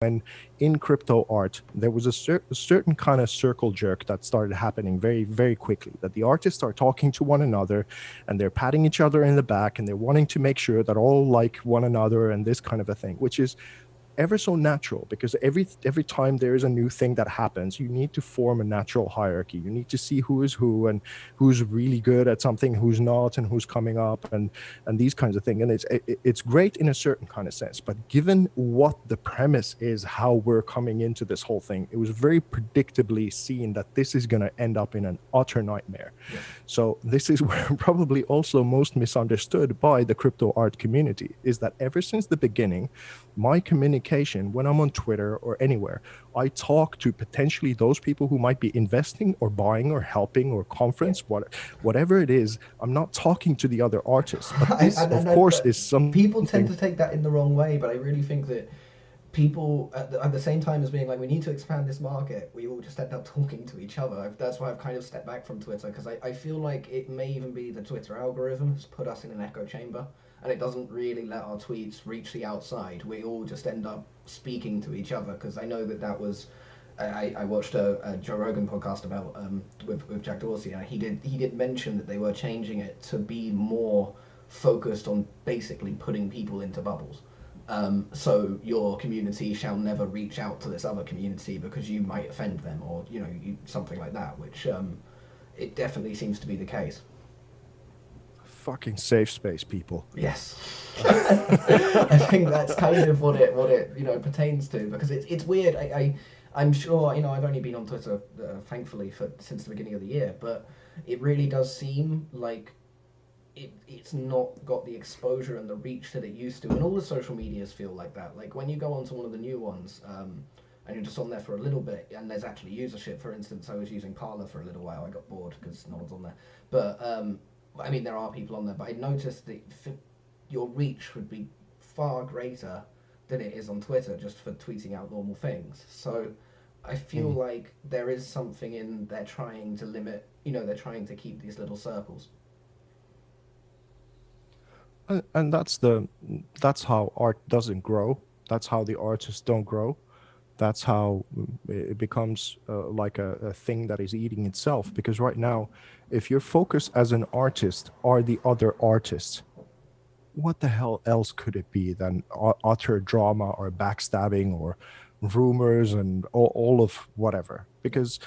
when in crypto art, there was a certain kind of circle jerk that started happening very, very quickly, that the artists are talking to one another and they're patting each other in the back and they're wanting to make sure that all like one another and this kind of a thing, which is ever so natural, because every time there is a new thing that happens, you need to form a natural hierarchy. You need to see who is who and who's really good at something, who's not, and who's coming up, and these kinds of things. And it's great in a certain kind of sense, but given what the premise is, how we're coming into this whole thing, it was very predictably seen that this is going to end up in an utter nightmare. Yeah. So this is where probably also most misunderstood by the crypto art community, is that ever since the beginning, my communication when I'm on Twitter or anywhere, I talk to potentially those people who might be investing or buying or helping or conference, whatever it is. I'm not talking to the other artists. But this, of course, is something people tend to take that in the wrong way. But I really think that people at the same time as being like, we need to expand this market, we all just end up talking to each other. That's why I've kind of stepped back from Twitter, because I feel like it may even be the Twitter algorithm has put us in an echo chamber, and it doesn't really let our tweets reach the outside. We all just end up speaking to each other, because I know that was I watched a Joe Rogan podcast about with Jack Dorsey, and he did mention that they were changing it to be more focused on basically putting people into bubbles. So your community shall never reach out to this other community because you might offend them, or something like that, which it definitely seems to be the case. Fucking safe space, people. Yes. I think that's kind of what it pertains to, because it's weird. I'm sure I've only been on Twitter thankfully since the beginning of the year, but it really does seem like it's not got the exposure and the reach that it used to, and all the social medias feel like that. Like when you go onto one of the new ones, and you're just on there for a little bit, and there's actually usership. For instance, I was using Parler for a little while. I got bored because no one's on there. But I mean, there are people on there, but I noticed that your reach would be far greater than it is on Twitter just for tweeting out normal things. So I feel like there is something in they're trying to limit. They're trying to keep these little circles. And that's how art doesn't grow. That's how the artists don't grow. That's how it becomes like a thing that is eating itself. Because right now, if your focus as an artist are the other artists, what the hell else could it be than utter drama or backstabbing or rumors and all of whatever? Because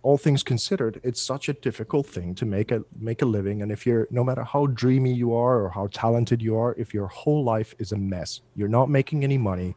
all things considered, it's such a difficult thing to make a living. And if no matter how dreamy you are or how talented you are, if your whole life is a mess, you're not making any money,